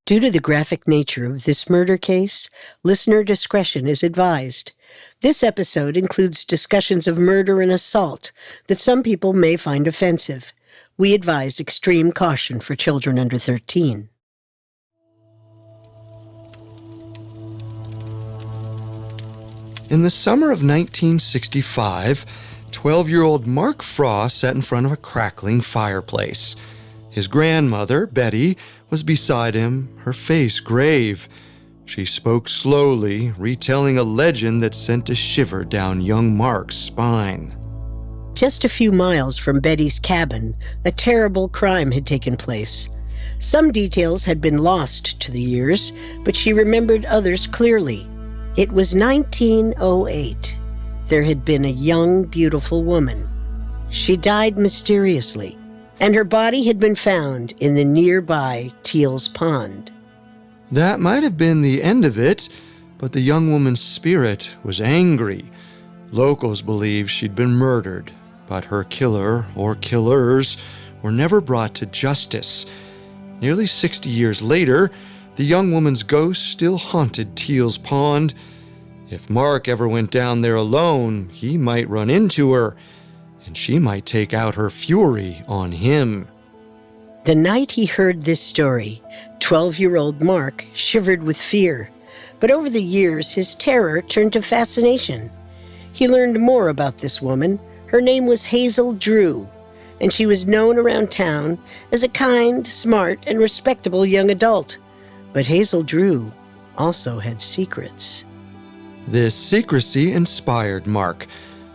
Due to the graphic nature of this murder case, listener discretion is advised. This episode includes discussions of murder and assault that some people may find offensive. We advise extreme caution for children under 13. In the summer of 1965, 12-year-old Mark Frost sat in front of a crackling fireplace. His grandmother, Betty, was beside him, her face grave. She spoke slowly, retelling a legend that sent a shiver down young Mark's spine. Just a few miles from Betty's cabin, a terrible crime had taken place. Some details had been lost to the years, but she remembered others clearly. It was 1908. There had been a young, beautiful woman. She died mysteriously, and her body had been found in the nearby Teal's Pond. That might have been the end of it, but the young woman's spirit was angry. Locals believe she'd been murdered, but her killer or killers were never brought to justice. Nearly 60 years later, the young woman's ghost still haunted Teal's Pond. If Mark ever went down there alone, he might run into her, and she might take out her fury on him. The night he heard this story, 12-year-old Mark shivered with fear. But over the years, his terror turned to fascination. He learned more about this woman. Her name was Hazel Drew, and she was known around town as a kind, smart, and respectable young adult. But Hazel Drew also had secrets. This secrecy inspired Mark.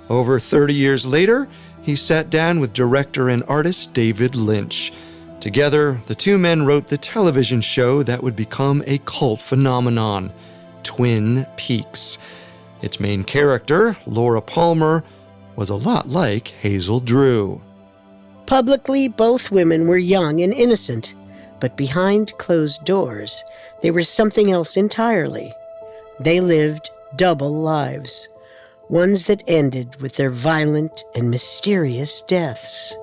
Over 30 years later, he sat down with director and artist David Lynch. Together, the two men wrote the television show that would become a cult phenomenon, Twin Peaks. Its main character, Laura Palmer, was a lot like Hazel Drew. Publicly, both women were young and innocent, but behind closed doors, they were something else entirely. They lived double lives, ones that ended with their violent and mysterious deaths.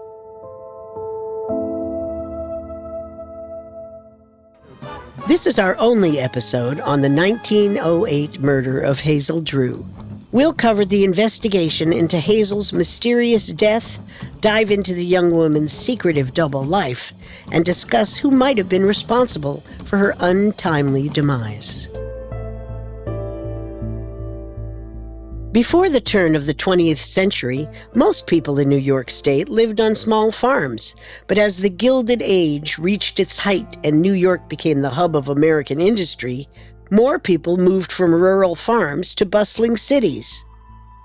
This is our only episode on the 1908 murder of Hazel Drew. We'll cover the investigation into Hazel's mysterious death, dive into the young woman's secretive double life, and discuss who might have been responsible for her untimely demise. Before the turn of the 20th century, most people in New York State lived on small farms. But as the Gilded Age reached its height and New York became the hub of American industry, more people moved from rural farms to bustling cities.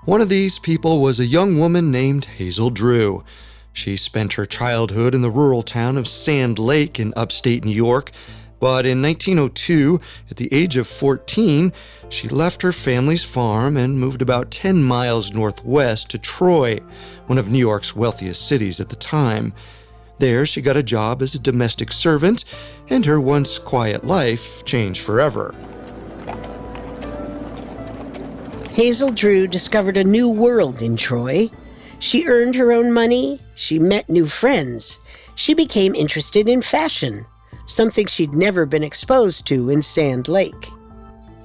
One of these people was a young woman named Hazel Drew. She spent her childhood in the rural town of Sand Lake in upstate New York, but in 1902, at the age of 14, she left her family's farm and moved about 10 miles northwest to Troy, one of New York's wealthiest cities at the time. There, she got a job as a domestic servant, and her once quiet life changed forever. Hazel Drew discovered a new world in Troy. She earned her own money, she met new friends, she became interested in fashion, something she'd never been exposed to in Sand Lake.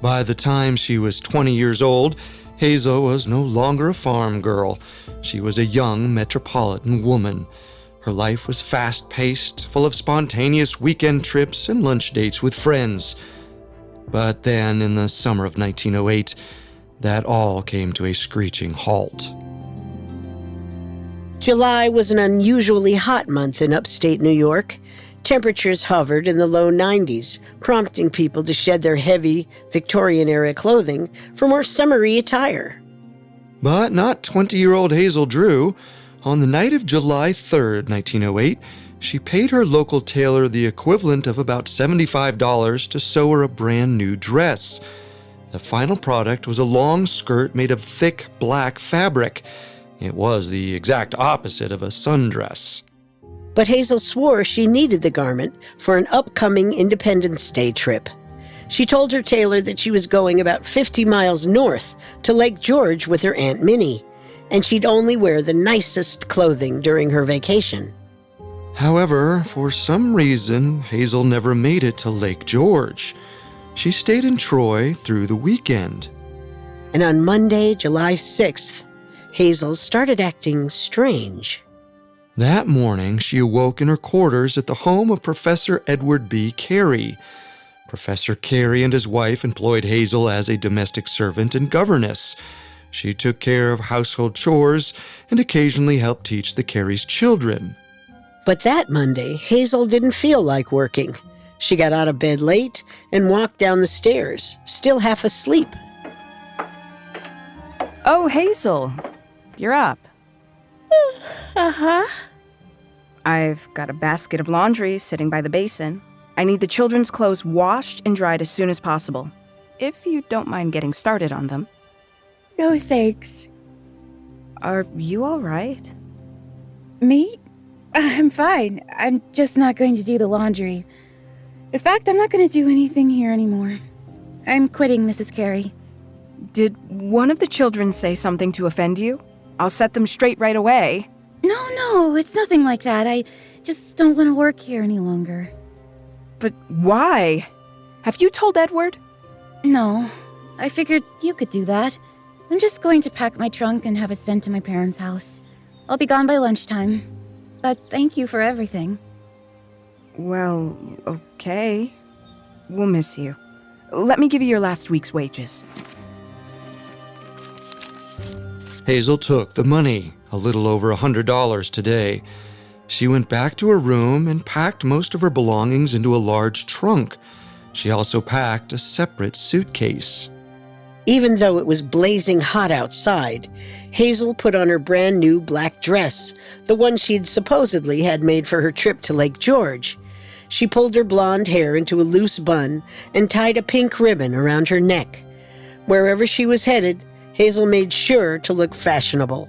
By the time she was 20 years old, Hazel was no longer a farm girl. She was a young metropolitan woman. Her life was fast-paced, full of spontaneous weekend trips and lunch dates with friends. But then, in the summer of 1908, that all came to a screeching halt. July was an unusually hot month in upstate New York. Temperatures hovered in the low 90s, prompting people to shed their heavy Victorian-era clothing for more summery attire. But not 20-year-old Hazel Drew. On the night of July 3rd, 1908, she paid her local tailor the equivalent of about $75 to sew her a brand new dress. The final product was a long skirt made of thick black fabric. It was the exact opposite of a sundress. But Hazel swore she needed the garment for an upcoming Independence Day trip. She told her tailor that she was going about 50 miles north to Lake George with her Aunt Minnie, and she'd only wear the nicest clothing during her vacation. However, for some reason, Hazel never made it to Lake George. She stayed in Troy through the weekend. And on Monday, July 6th, Hazel started acting strange. That morning, she awoke in her quarters at the home of Professor Edward B. Carey. Professor Carey and his wife employed Hazel as a domestic servant and governess. She took care of household chores and occasionally helped teach the Careys' children. But that Monday, Hazel didn't feel like working. She got out of bed late and walked down the stairs, still half asleep. Oh, Hazel, you're up. Uh-huh. I've got a basket of laundry sitting by the basin. I need the children's clothes washed and dried as soon as possible, if you don't mind getting started on them. No thanks. Are you all right? Me? I'm fine. I'm just not going to do the laundry. In fact, I'm not going to do anything here anymore. I'm quitting, Mrs. Carey. Did one of the children say something to offend you? I'll set them straight right away. No, it's nothing like that. I just don't want to work here any longer. But why? Have you told Edward? No, I figured you could do that. I'm just going to pack my trunk and have it sent to my parents' house. I'll be gone by lunchtime. But thank you for everything. Well, okay. We'll miss you. Let me give you your last week's wages. Hazel took the money, a little over $100 today. She went back to her room and packed most of her belongings into a large trunk. She also packed a separate suitcase. Even though it was blazing hot outside, Hazel put on her brand new black dress, the one she'd supposedly had made for her trip to Lake George. She pulled her blonde hair into a loose bun and tied a pink ribbon around her neck. Wherever she was headed, Hazel made sure to look fashionable.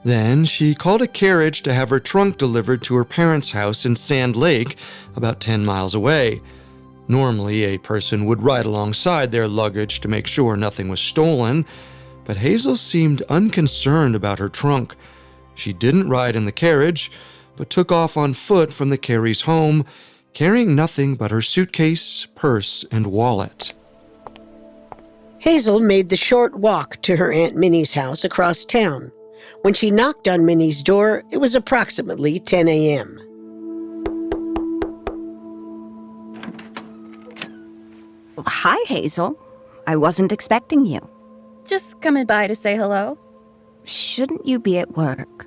Then she called a carriage to have her trunk delivered to her parents' house in Sand Lake, about 10 miles away. Normally, a person would ride alongside their luggage to make sure nothing was stolen, but Hazel seemed unconcerned about her trunk. She didn't ride in the carriage, but took off on foot from the Careys' home, carrying nothing but her suitcase, purse, and wallet. Hazel made the short walk to her Aunt Minnie's house across town. When she knocked on Minnie's door, it was approximately 10 a.m. Hi, Hazel. I wasn't expecting you. Just coming by to say hello. Shouldn't you be at work?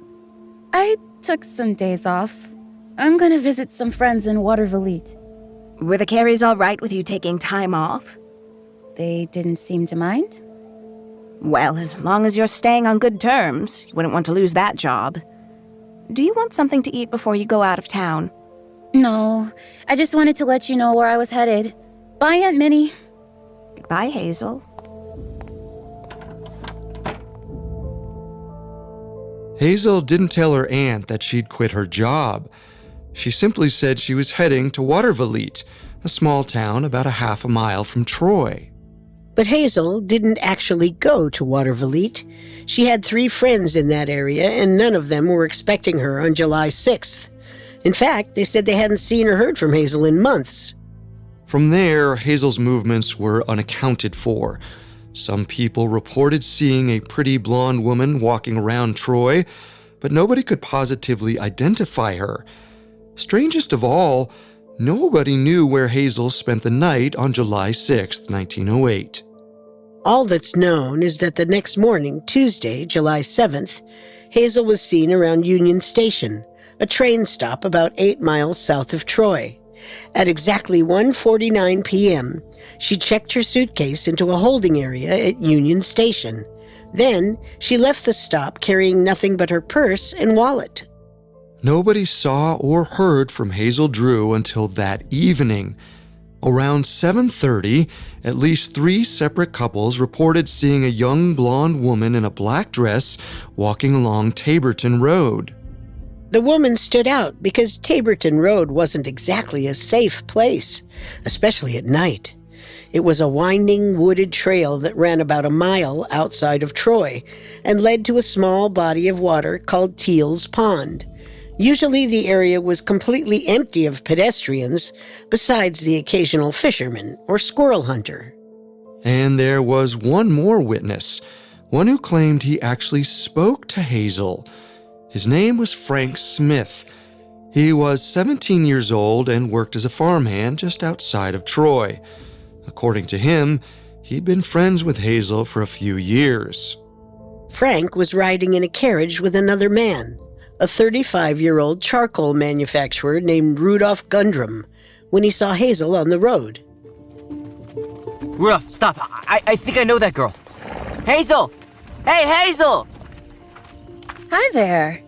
I took some days off. I'm going to visit some friends in Watervliet. Were the Careys all right with you taking time off? They didn't seem to mind. Well, as long as you're staying on good terms, you wouldn't want to lose that job. Do you want something to eat before you go out of town? No, I just wanted to let you know where I was headed. Bye, Aunt Minnie. Goodbye, Hazel. Hazel didn't tell her aunt that she'd quit her job. She simply said she was heading to Watervliet, a small town about a half a mile from Troy. But Hazel didn't actually go to Watervliet. She had 3 friends in that area, and none of them were expecting her on July 6th. In fact, they said they hadn't seen or heard from Hazel in months. From there, Hazel's movements were unaccounted for. Some people reported seeing a pretty blonde woman walking around Troy, but nobody could positively identify her. Strangest of all, nobody knew where Hazel spent the night on July 6, 1908. All that's known is that the next morning, Tuesday, July 7th, Hazel was seen around Union Station, a train stop about 8 miles south of Troy. At exactly 1:49 p.m., she checked her suitcase into a holding area at Union Station. Then, she left the stop carrying nothing but her purse and wallet. Nobody saw or heard from Hazel Drew until that evening. Around 7:30, at least 3 separate couples reported seeing a young blonde woman in a black dress walking along Taborton Road. The woman stood out because Taborton Road wasn't exactly a safe place, especially at night. It was a winding, wooded trail that ran about a mile outside of Troy and led to a small body of water called Teal's Pond. Usually the area was completely empty of pedestrians, besides the occasional fisherman or squirrel hunter. And there was one more witness, one who claimed he actually spoke to Hazel. His name was Frank Smith. He was 17 years old and worked as a farmhand just outside of Troy. According to him, he'd been friends with Hazel for a few years. Frank was riding in a carriage with another man, a 35-year-old charcoal manufacturer named Rudolph Gundrum, when he saw Hazel on the road. Rudolph, stop. I think I know that girl. Hazel! Hey, Hazel! Hi there.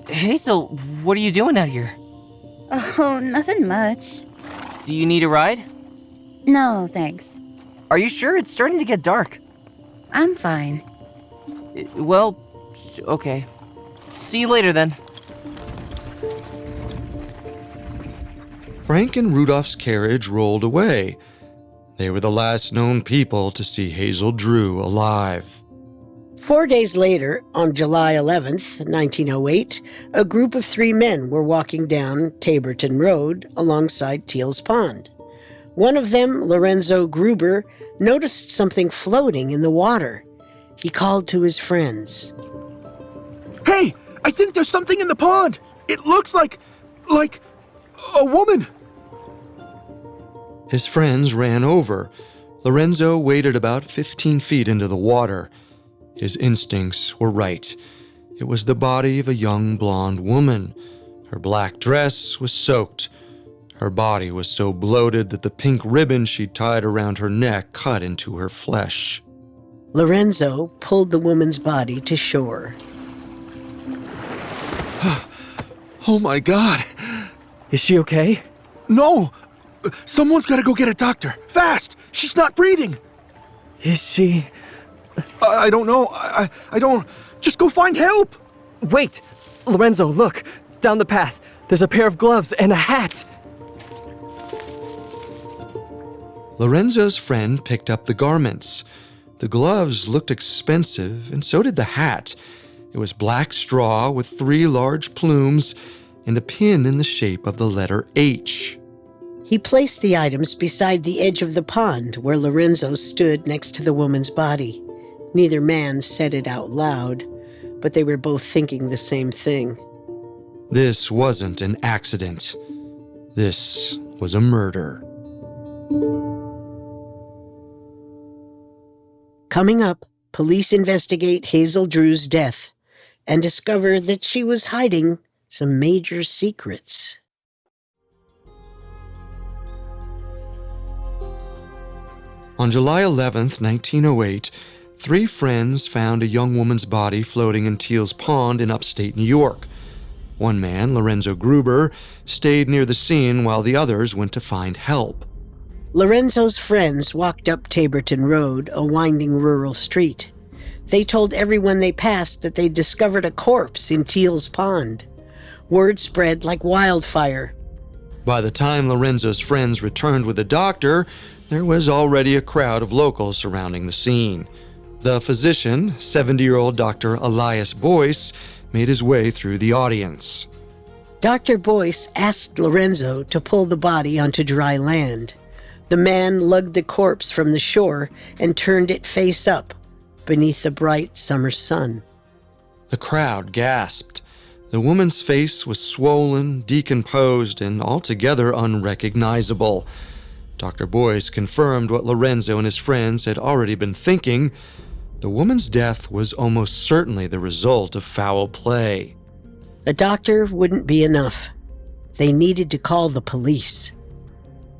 Hazel, what are you doing out here? Oh, nothing much. Do you need a ride? No, thanks. Are you sure? It's starting to get dark. I'm fine. Well, okay. See you later then. Frank and Rudolph's carriage rolled away. They were the last known people to see Hazel Drew alive. 4 days later, on July 11th, 1908, a group of 3 men were walking down Taborton Road alongside Teal's Pond. One of them, Lorenzo Gruber, noticed something floating in the water. He called to his friends. Hey, I think there's something in the pond. It looks like a woman. His friends ran over. Lorenzo waded about 15 feet into the water. His instincts were right. It was the body of a young blonde woman. Her black dress was soaked. Her body was so bloated that the pink ribbon she'd tied around her neck cut into her flesh. Lorenzo pulled the woman's body to shore. Oh my God. Is she okay? No. Someone's got to go get a doctor. Fast. She's not breathing. Is she... I don't know. I don't... Just go find help. Wait! Lorenzo, look! Down the path. There's a pair of gloves and a hat. Lorenzo's friend picked up the garments. The gloves looked expensive, and so did the hat. It was black straw with 3 large plumes and a pin in the shape of the letter H. He placed the items beside the edge of the pond where Lorenzo stood next to the woman's body. Neither man said it out loud, but they were both thinking the same thing. This wasn't an accident. This was a murder. Coming up, police investigate Hazel Drew's death and discover that she was hiding some major secrets. On July 11th, 1908, 3 friends found a young woman's body floating in Teal's Pond in upstate New York. One man, Lorenzo Gruber, stayed near the scene while the others went to find help. Lorenzo's friends walked up Taborton Road, a winding rural street. They told everyone they passed that they'd discovered a corpse in Teal's Pond. Word spread like wildfire. By the time Lorenzo's friends returned with a doctor, there was already a crowd of locals surrounding the scene. The physician, 70-year-old Dr. Elias Boyce, made his way through the audience. Dr. Boyce asked Lorenzo to pull the body onto dry land. The man lugged the corpse from the shore and turned it face up beneath the bright summer sun. The crowd gasped. The woman's face was swollen, decomposed, and altogether unrecognizable. Dr. Boyce confirmed what Lorenzo and his friends had already been thinking. The woman's death was almost certainly the result of foul play. A doctor wouldn't be enough. They needed to call the police.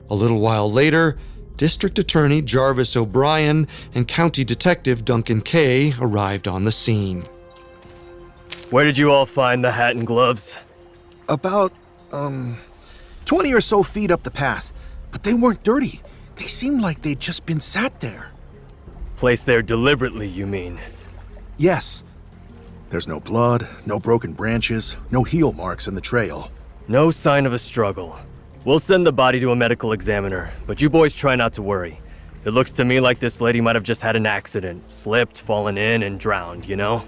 A little while later, District Attorney Jarvis O'Brien and County Detective Duncan Kay arrived on the scene. Where did you all find the hat and gloves? About, 20 or so feet up the path. But they weren't dirty. They seemed like they'd just been sat there. Placed there deliberately, you mean? Yes. There's no blood, no broken branches, no heel marks in the trail. No sign of a struggle. We'll send the body to a medical examiner, but you boys try not to worry. It looks to me like this lady might have just had an accident, slipped, fallen in, and drowned, you know?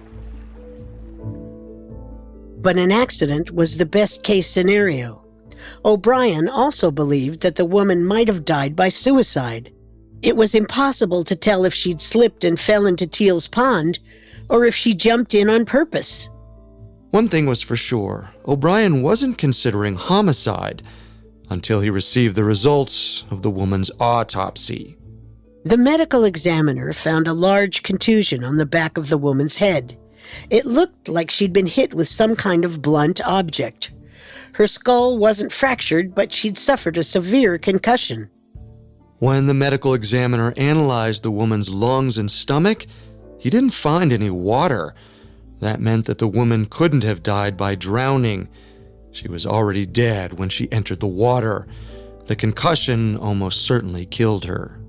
But an accident was the best-case scenario. O'Brien also believed that the woman might have died by suicide. It was impossible to tell if she'd slipped and fell into Teal's pond, or if she jumped in on purpose. One thing was for sure, O'Brien wasn't considering homicide until he received the results of the woman's autopsy. The medical examiner found a large contusion on the back of the woman's head. It looked like she'd been hit with some kind of blunt object. Her skull wasn't fractured, but she'd suffered a severe concussion. When the medical examiner analyzed the woman's lungs and stomach, he didn't find any water. That meant that the woman couldn't have died by drowning. She was already dead when she entered the water. The concussion almost certainly killed her.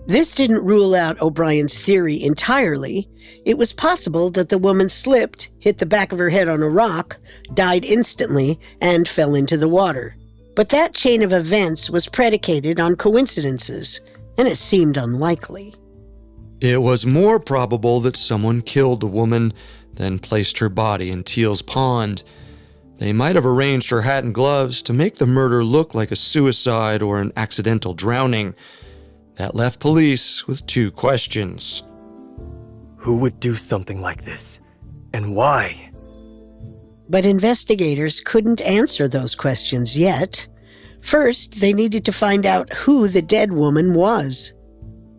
This didn't rule out O'Brien's theory entirely. It was possible that the woman slipped, hit the back of her head on a rock, died instantly, and fell into the water. But that chain of events was predicated on coincidences, and it seemed unlikely. It was more probable that someone killed the woman, then placed her body in Teal's pond. They might have arranged her hat and gloves to make the murder look like a suicide or an accidental drowning. That left police with two questions. Who would do something like this? And why? But investigators couldn't answer those questions yet. First, they needed to find out who the dead woman was.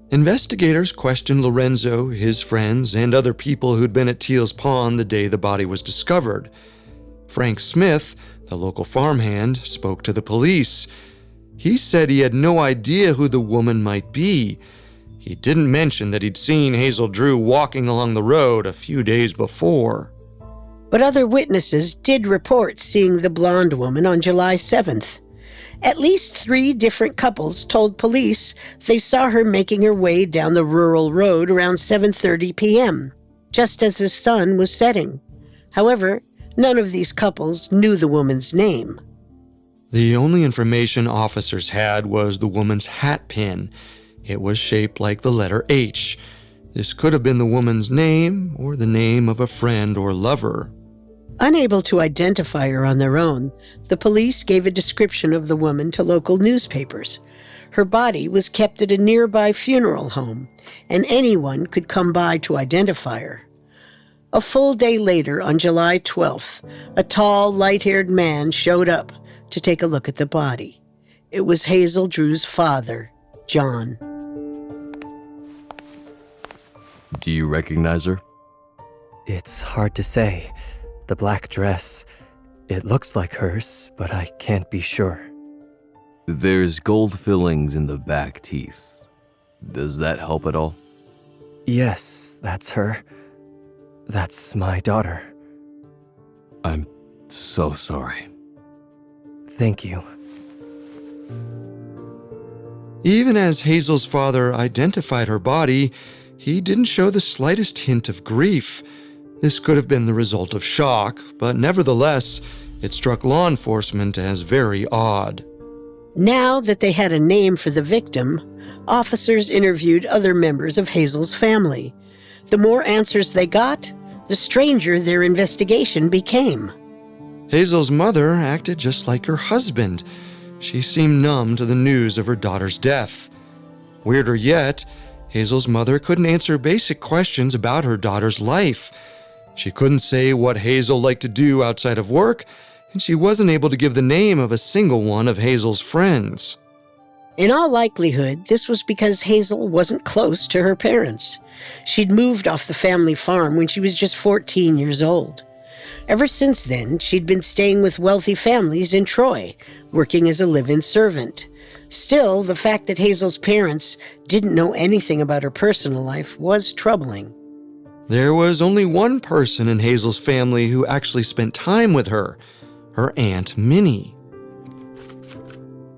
Investigators questioned Lorenzo, his friends, and other people who'd been at Teal's pond the day the body was discovered. Frank Smith, the local farmhand, spoke to the police. He said he had no idea who the woman might be. He didn't mention that he'd seen Hazel Drew walking along the road a few days before. But other witnesses did report seeing the blonde woman on July 7th. At least 3 different couples told police they saw her making her way down the rural road around 7:30 p.m., just as the sun was setting. However, none of these couples knew the woman's name. The only information officers had was the woman's hat pin. It was shaped like the letter H. This could have been the woman's name or the name of a friend or lover. Unable to identify her on their own, the police gave a description of the woman to local newspapers. Her body was kept at a nearby funeral home, and anyone could come by to identify her. A full day later, on July 12th, a tall, light-haired man showed up to take a look at the body. It was Hazel Drew's father, John. Do you recognize her? It's hard to say. The black dress, it looks like hers, but I can't be sure. There's gold fillings in the back teeth. Does that help at all? Yes, that's her. That's my daughter. I'm so sorry. Thank you. Even as Hazel's father identified her body, he didn't show the slightest hint of grief. This could have been the result of shock, but nevertheless, it struck law enforcement as very odd. Now that they had a name for the victim, officers interviewed other members of Hazel's family. The more answers they got, the stranger their investigation became. Hazel's mother acted just like her husband. She seemed numb to the news of her daughter's death. Weirder yet, Hazel's mother couldn't answer basic questions about her daughter's life. She couldn't say what Hazel liked to do outside of work, and she wasn't able to give the name of a single one of Hazel's friends. In all likelihood, this was because Hazel wasn't close to her parents. She'd moved off the family farm when she was just 14 years old. Ever since then, she'd been staying with wealthy families in Troy, working as a live-in servant. Still, the fact that Hazel's parents didn't know anything about her personal life was troubling. There was only one person in Hazel's family who actually spent time with her Aunt Minnie.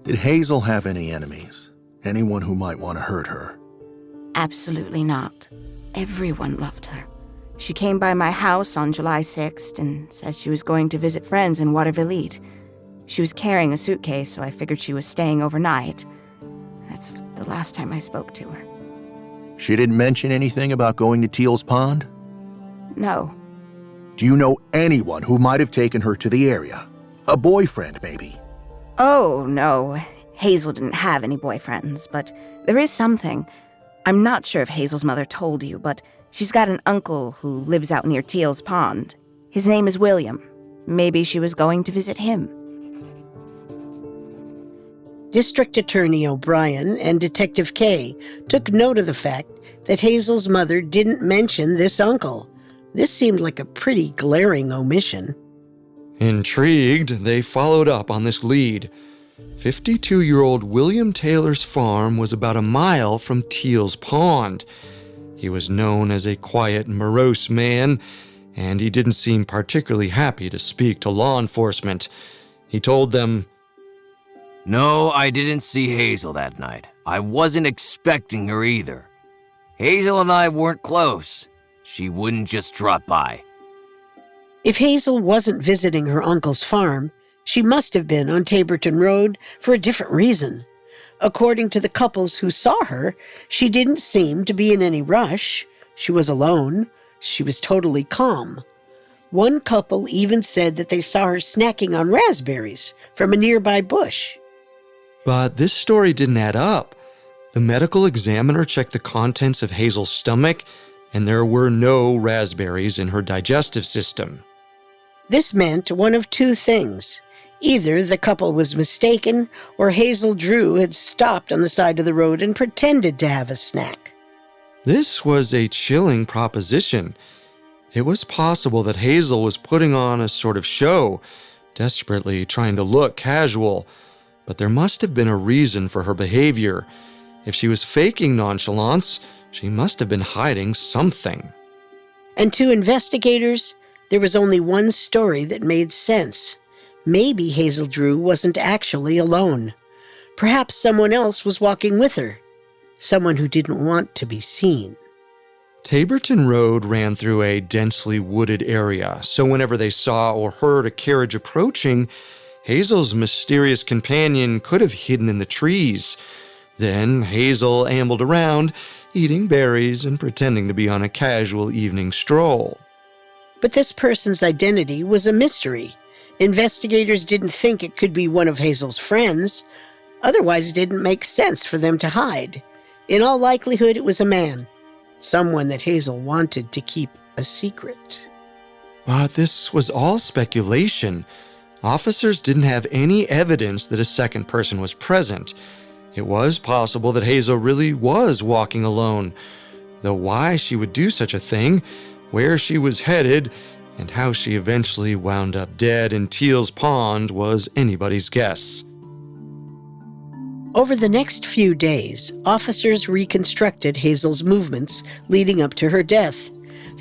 Did Hazel have any enemies? Anyone who might want to hurt her? Absolutely not. Everyone loved her. She came by my house on July 6th and said she was going to visit friends in Waterville. She was carrying a suitcase, so I figured she was staying overnight. That's the last time I spoke to her. She didn't mention anything about going to Teal's Pond? No. Do you know anyone who might have taken her to the area? A boyfriend, maybe? Oh, no. Hazel didn't have any boyfriends, but there is something. I'm not sure if Hazel's mother told you, but she's got an uncle who lives out near Teal's Pond. His name is William. Maybe she was going to visit him. District Attorney O'Brien and Detective Kay took note of the fact that Hazel's mother didn't mention this uncle. This seemed like a pretty glaring omission. Intrigued, they followed up on this lead. 52-year-old William Taylor's farm was about a mile from Teal's Pond. He was known as a quiet, morose man, and he didn't seem particularly happy to speak to law enforcement. He told them, "No, I didn't see Hazel that night. I wasn't expecting her either. Hazel and I weren't close. She wouldn't just drop by." If Hazel wasn't visiting her uncle's farm, she must have been on Taborton Road for a different reason. According to the couples who saw her, she didn't seem to be in any rush. She was alone. She was totally calm. One couple even said that they saw her snacking on raspberries from a nearby bush. but this story didn't add up. The medical examiner checked the contents of Hazel's stomach, and there were no raspberries in her digestive system. This meant one of two things. Either the couple was mistaken, or Hazel Drew had stopped on the side of the road and pretended to have a snack. This was a chilling proposition. It was possible that Hazel was putting on a sort of show, desperately trying to look casual, but there must have been a reason for her behavior. If she was faking nonchalance, she must have been hiding something. And to investigators, there was only one story that made sense. Maybe Hazel Drew wasn't actually alone. Perhaps someone else was walking with her. Someone who didn't want to be seen. Taborton Road ran through a densely wooded area, so whenever they saw or heard a carriage approaching, Hazel's mysterious companion could have hidden in the trees. Then Hazel ambled around, eating berries and pretending to be on a casual evening stroll. But this person's identity was a mystery. Investigators didn't think it could be one of Hazel's friends. Otherwise, it didn't make sense for them to hide. In all likelihood, it was a man. Someone that Hazel wanted to keep a secret. But this was all speculation. Officers didn't have any evidence that a second person was present. It was possible that Hazel really was walking alone, though why she would do such a thing, where she was headed, and how she eventually wound up dead in Teal's Pond was anybody's guess. Over the next few days, officers reconstructed Hazel's movements leading up to her death.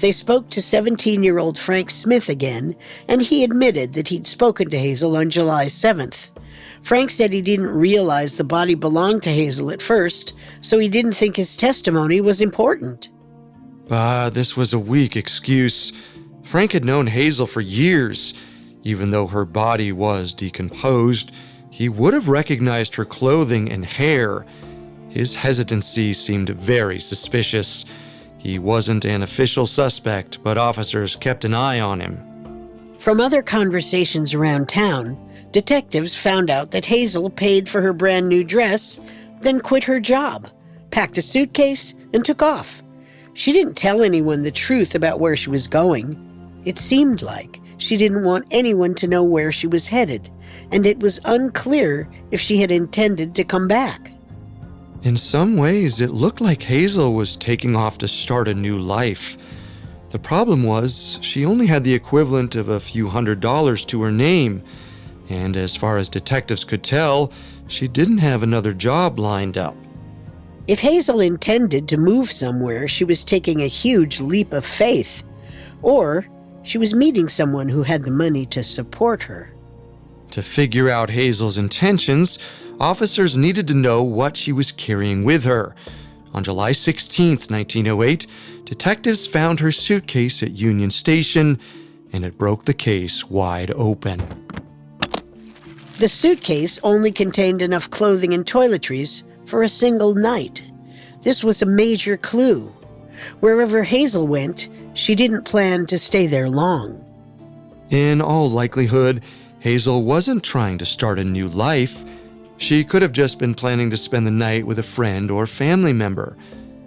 They spoke to 17-year-old Frank Smith again, and he admitted that he'd spoken to Hazel on July 7th. Frank said he didn't realize the body belonged to Hazel at first, so he didn't think his testimony was important. But this was a weak excuse. Frank had known Hazel for years. Even though her body was decomposed, he would have recognized her clothing and hair. His hesitancy seemed very suspicious. He wasn't an official suspect, but officers kept an eye on him. From other conversations around town, detectives found out that Hazel paid for her brand new dress, then quit her job, packed a suitcase, and took off. She didn't tell anyone the truth about where she was going. It seemed like she didn't want anyone to know where she was headed, and it was unclear if she had intended to come back. In some ways, it looked like Hazel was taking off to start a new life. The problem was, she only had the equivalent of a few $100s to her name, and as far as detectives could tell, she didn't have another job lined up. If Hazel intended to move somewhere, she was taking a huge leap of faith, or she was meeting someone who had the money to support her. To figure out Hazel's intentions, officers needed to know what she was carrying with her. On July 16, 1908, detectives found her suitcase at Union Station, and it broke the case wide open. The suitcase only contained enough clothing and toiletries for a single night. This was a major clue. Wherever Hazel went, she didn't plan to stay there long. In all likelihood, Hazel wasn't trying to start a new life. She could have just been planning to spend the night with a friend or family member.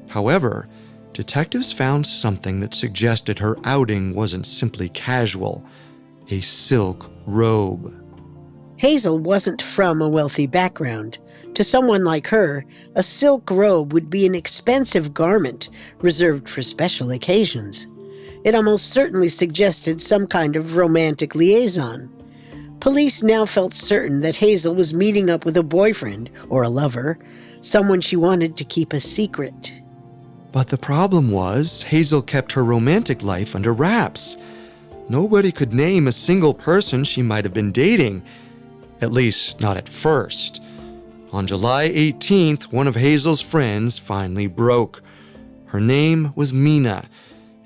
However, detectives found something that suggested her outing wasn't simply casual: a silk robe. Hazel wasn't from a wealthy background. To someone like her, a silk robe would be an expensive garment reserved for special occasions. It almost certainly suggested some kind of romantic liaison. Police now felt certain that Hazel was meeting up with a boyfriend or a lover, someone she wanted to keep a secret. But the problem was, Hazel kept her romantic life under wraps. Nobody could name a single person she might have been dating, at least not at first. On July 18th, one of Hazel's friends finally broke. Her name was Mina,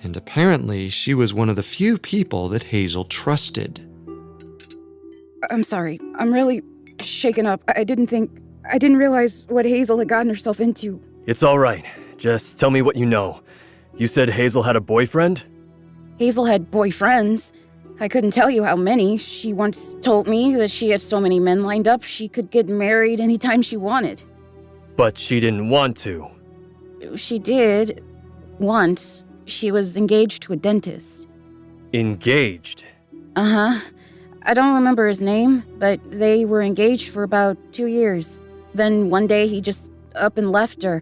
and apparently she was one of the few people that Hazel trusted. I'm sorry. I'm really shaken up. I didn't realize what Hazel had gotten herself into. It's all right. Just tell me what you know. You said Hazel had a boyfriend? Hazel had boyfriends. I couldn't tell you how many. She once told me that she had so many men lined up she could get married anytime she wanted. But she didn't want to. She did. Once. She was engaged to a dentist. Engaged? Uh-huh. I don't remember his name, but they were engaged for about 2 years. Then one day he just up and left her.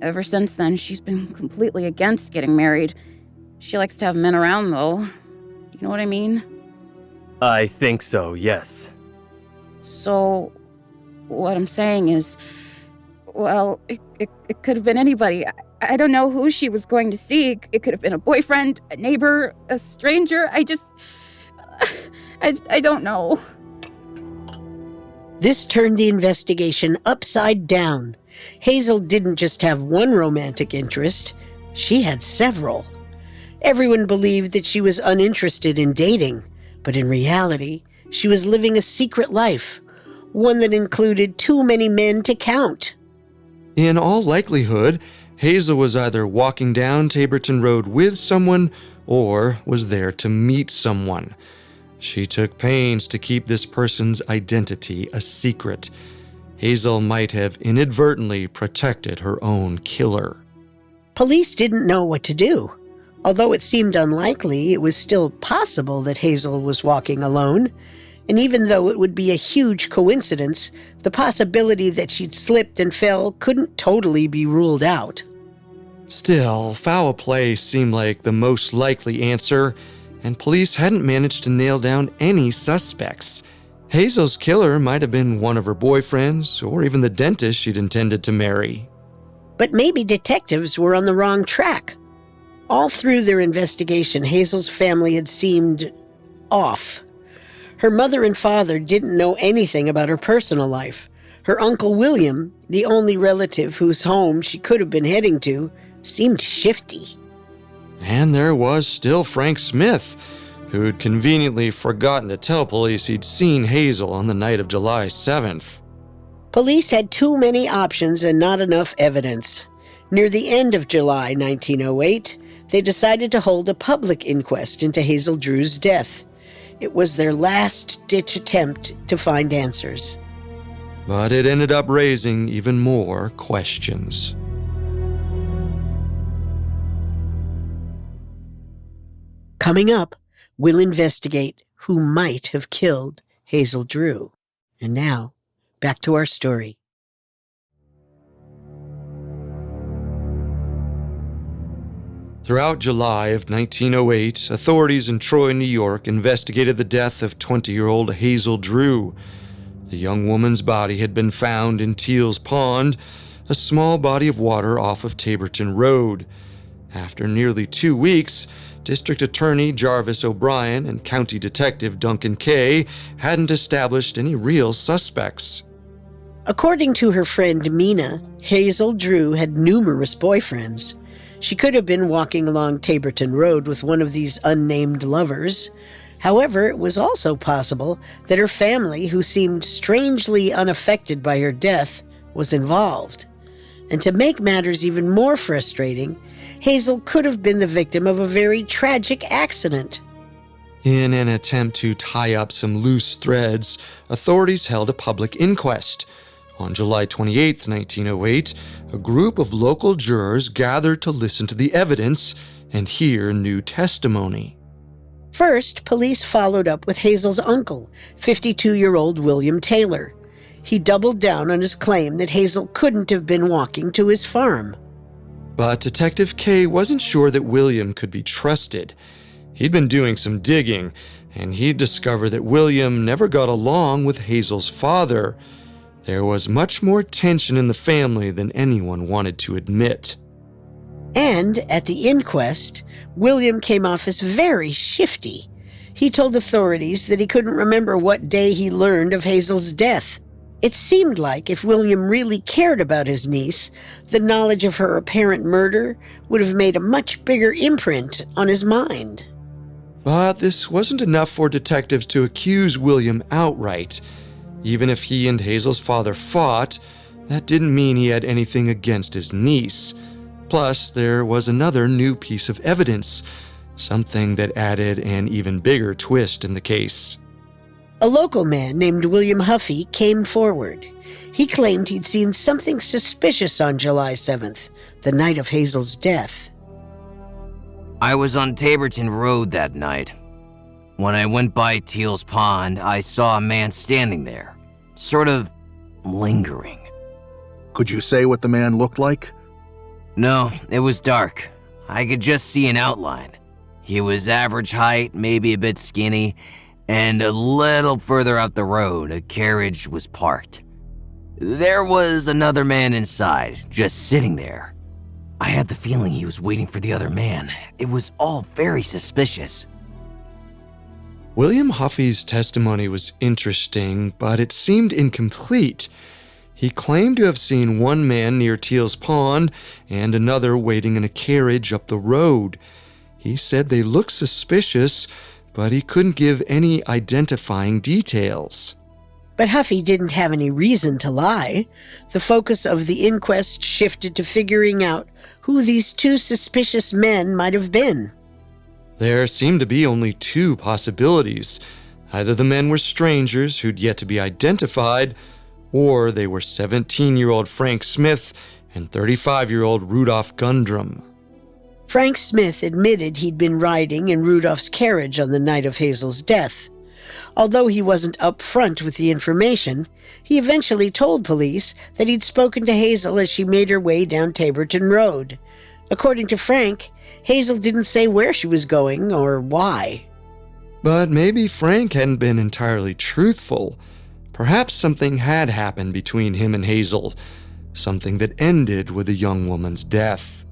Ever since then, she's been completely against getting married. She likes to have men around, though. You know what I mean? I think so, yes. So, what I'm saying is, well, it could have been anybody. I don't know who she was going to see. It could have been a boyfriend, a neighbor, a stranger. I don't know. This turned the investigation upside down. Hazel didn't just have one romantic interest, she had several. Everyone believed that she was uninterested in dating, but in reality, she was living a secret life, one that included too many men to count. In all likelihood, Hazel was either walking down Taborton Road with someone or was there to meet someone. She took pains to keep this person's identity a secret. Hazel might have inadvertently protected her own killer. Police didn't know what to do. Although it seemed unlikely, it was still possible that Hazel was walking alone. And even though it would be a huge coincidence, the possibility that she'd slipped and fell couldn't totally be ruled out. Still, foul play seemed like the most likely answer, and police hadn't managed to nail down any suspects. Hazel's killer might have been one of her boyfriends, or even the dentist she'd intended to marry. But maybe detectives were on the wrong track. All through their investigation, Hazel's family had seemed off. Her mother and father didn't know anything about her personal life. Her Uncle William, the only relative whose home she could have been heading to, seemed shifty. And there was still Frank Smith, who'd conveniently forgotten to tell police he'd seen Hazel on the night of July 7th. Police had too many options and not enough evidence. Near the end of July 1908, they decided to hold a public inquest into Hazel Drew's death. It was their last-ditch attempt to find answers. But it ended up raising even more questions. Coming up, we'll investigate who might have killed Hazel Drew. And now, back to our story. Throughout July of 1908, authorities in Troy, New York, investigated the death of 20-year-old Hazel Drew. The young woman's body had been found in Teal's Pond, a small body of water off of Taborton Road. After nearly 2 weeks, District Attorney Jarvis O'Brien and County Detective Duncan Kay hadn't established any real suspects. According to her friend Mina, Hazel Drew had numerous boyfriends. She could have been walking along Taborton Road with one of these unnamed lovers. However, it was also possible that her family, who seemed strangely unaffected by her death, was involved. And to make matters even more frustrating, Hazel could have been the victim of a very tragic accident. In an attempt to tie up some loose threads, authorities held a public inquest. On July 28, 1908, a group of local jurors gathered to listen to the evidence and hear new testimony. First, police followed up with Hazel's uncle, 52-year-old William Taylor. He doubled down on his claim that Hazel couldn't have been walking to his farm. But Detective K wasn't sure that William could be trusted. He'd been doing some digging, and he'd discovered that William never got along with Hazel's father. There was much more tension in the family than anyone wanted to admit. And at the inquest, William came off as very shifty. He told authorities that he couldn't remember what day he learned of Hazel's death. It seemed like if William really cared about his niece, the knowledge of her apparent murder would have made a much bigger imprint on his mind. But this wasn't enough for detectives to accuse William outright. Even if he and Hazel's father fought, that didn't mean he had anything against his niece. Plus, there was another new piece of evidence, something that added an even bigger twist in the case. A local man named William Huffey came forward. He claimed he'd seen something suspicious on July 7th, the night of Hazel's death. I was on Taborton Road that night. When I went by Teal's Pond, I saw a man standing there, sort of lingering. Could you say what the man looked like? No, it was dark. I could just see an outline. He was average height, maybe a bit skinny, and a little further up the road, a carriage was parked. There was another man inside, just sitting there. I had the feeling he was waiting for the other man. It was all very suspicious. William Huffey's testimony was interesting, but it seemed incomplete. He claimed to have seen one man near Teal's Pond and another waiting in a carriage up the road. He said they looked suspicious, but he couldn't give any identifying details. But Huffey didn't have any reason to lie. The focus of the inquest shifted to figuring out who these two suspicious men might have been. There seemed to be only two possibilities. Either the men were strangers who'd yet to be identified, or they were 17-year-old Frank Smith and 35-year-old Rudolph Gundrum. Frank Smith admitted he'd been riding in Rudolph's carriage on the night of Hazel's death. Although he wasn't upfront with the information, he eventually told police that he'd spoken to Hazel as she made her way down Taborton Road. According to Frank, Hazel didn't say where she was going or why. But maybe Frank hadn't been entirely truthful. Perhaps something had happened between him and Hazel, something that ended with the young woman's death.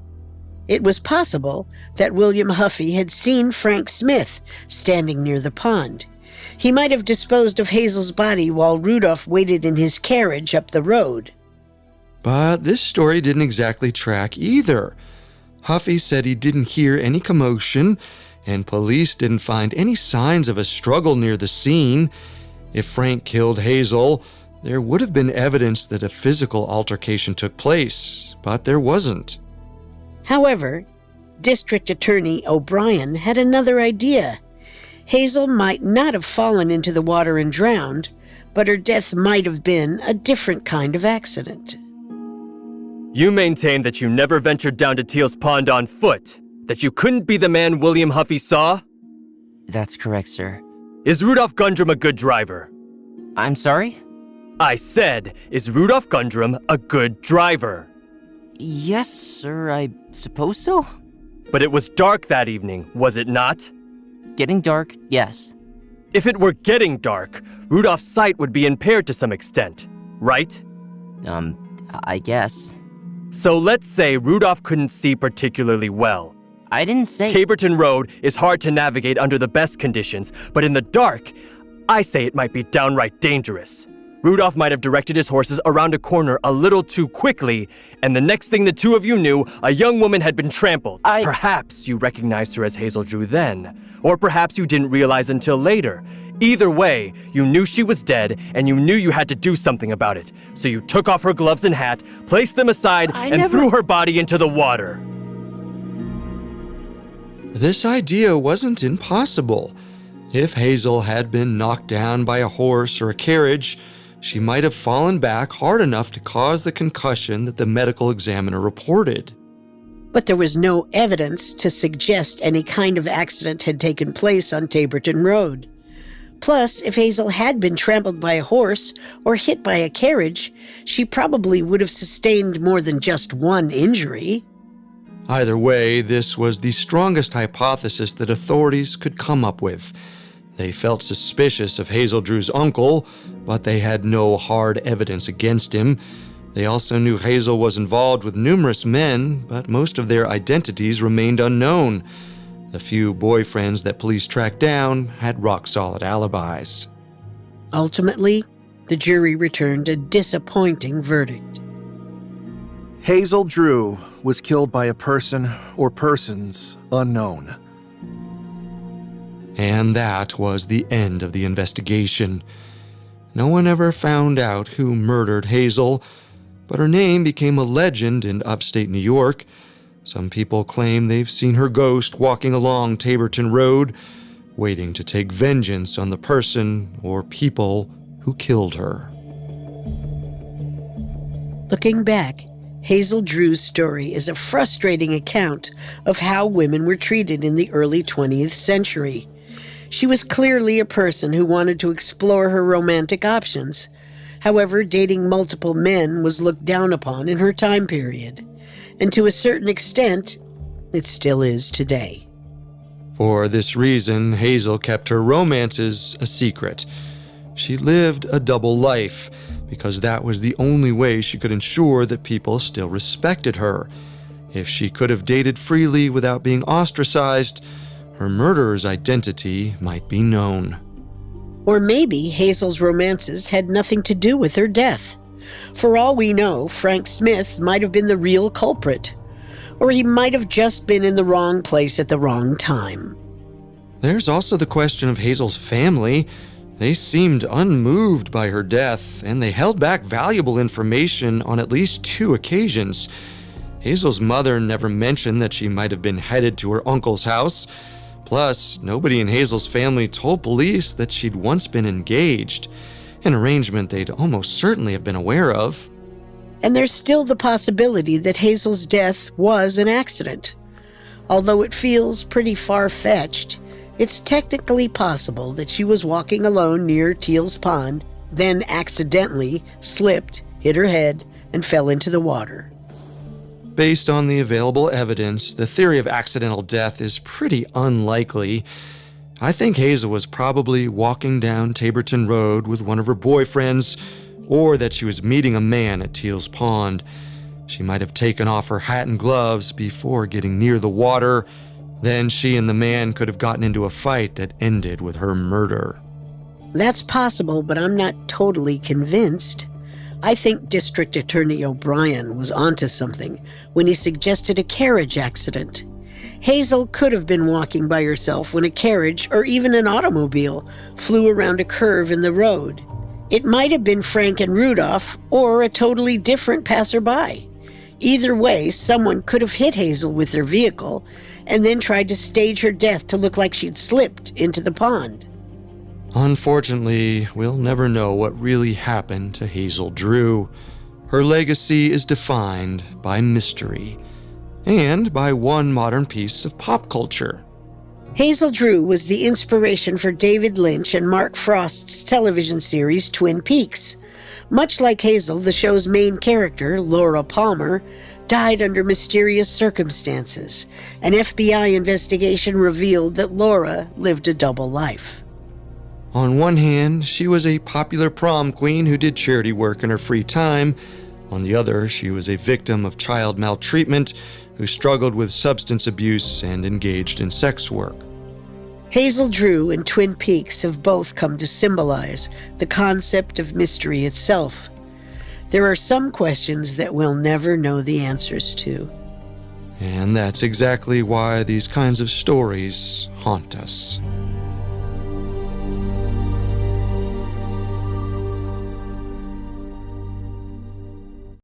It was possible that William Huffey had seen Frank Smith standing near the pond. He might have disposed of Hazel's body while Rudolph waited in his carriage up the road. But this story didn't exactly track either. Huffey said he didn't hear any commotion, and police didn't find any signs of a struggle near the scene. If Frank killed Hazel, there would have been evidence that a physical altercation took place, but there wasn't. However, District Attorney O'Brien had another idea. Hazel might not have fallen into the water and drowned, but her death might have been a different kind of accident. You maintain that you never ventured down to Teal's Pond on foot, that you couldn't be the man William Huffey saw? That's correct, sir. Is Rudolph Gundrum a good driver? I'm sorry? I said, is Rudolph Gundrum a good driver? Yes, sir, I suppose so. But it was dark that evening, was it not? Getting dark, yes. If it were getting dark, Rudolph's sight would be impaired to some extent, right? I guess. So let's say Rudolph couldn't see particularly well. I didn't say— Taborton Road is hard to navigate under the best conditions, but in the dark, I say it might be downright dangerous. Rudolph might have directed his horses around a corner a little too quickly, and the next thing the two of you knew, a young woman had been trampled. Perhaps you recognized her as Hazel Drew then, or perhaps you didn't realize until later. Either way, you knew she was dead, and you knew you had to do something about it. So you took off her gloves and hat, placed them aside, and threw her body into the water. This idea wasn't impossible. If Hazel had been knocked down by a horse or a carriage, she might have fallen back hard enough to cause the concussion that the medical examiner reported. But there was no evidence to suggest any kind of accident had taken place on Taborton Road. Plus, if Hazel had been trampled by a horse or hit by a carriage, she probably would have sustained more than just one injury. Either way, this was the strongest hypothesis that authorities could come up with. They felt suspicious of Hazel Drew's uncle, but they had no hard evidence against him. They also knew Hazel was involved with numerous men, but most of their identities remained unknown. The few boyfriends that police tracked down had rock-solid alibis. Ultimately, the jury returned a disappointing verdict. Hazel Drew was killed by a person or persons unknown. And that was the end of the investigation. No one ever found out who murdered Hazel, but her name became a legend in upstate New York. Some people claim they've seen her ghost walking along Taborton Road, waiting to take vengeance on the person or people who killed her. Looking back, Hazel Drew's story is a frustrating account of how women were treated in the early 20th century. She was clearly a person who wanted to explore her romantic options. However, dating multiple men was looked down upon in her time period. And to a certain extent, it still is today. For this reason, Hazel kept her romances a secret. She lived a double life, because that was the only way she could ensure that people still respected her. If she could have dated freely without being ostracized, her murderer's identity might be known. Or maybe Hazel's romances had nothing to do with her death. For all we know, Frank Smith might have been the real culprit. Or he might have just been in the wrong place at the wrong time. There's also the question of Hazel's family. They seemed unmoved by her death, and they held back valuable information on at least 2 occasions. Hazel's mother never mentioned that she might have been headed to her uncle's house. Plus, nobody in Hazel's family told police that she'd once been engaged, an arrangement they'd almost certainly have been aware of. And there's still the possibility that Hazel's death was an accident. Although it feels pretty far-fetched, it's technically possible that she was walking alone near Teal's Pond, then accidentally slipped, hit her head, and fell into the water. Based on the available evidence, the theory of accidental death is pretty unlikely. I think Hazel was probably walking down Taborton Road with one of her boyfriends, or that she was meeting a man at Teal's Pond. She might have taken off her hat and gloves before getting near the water. Then she and the man could have gotten into a fight that ended with her murder. That's possible, but I'm not totally convinced. I think District Attorney O'Brien was onto something when he suggested a carriage accident. Hazel could have been walking by herself when a carriage or even an automobile flew around a curve in the road. It might have been Frank and Rudolph or a totally different passerby. Either way, someone could have hit Hazel with their vehicle and then tried to stage her death to look like she'd slipped into the pond. Unfortunately, we'll never know what really happened to Hazel Drew. Her legacy is defined by mystery and by one modern piece of pop culture. Hazel Drew was the inspiration for David Lynch and Mark Frost's television series Twin Peaks. Much like Hazel, the show's main character, Laura Palmer, died under mysterious circumstances. An FBI investigation revealed that Laura lived a double life. On one hand, she was a popular prom queen who did charity work in her free time. On the other, she was a victim of child maltreatment who struggled with substance abuse and engaged in sex work. Hazel Drew and Twin Peaks have both come to symbolize the concept of mystery itself. There are some questions that we'll never know the answers to. And that's exactly why these kinds of stories haunt us.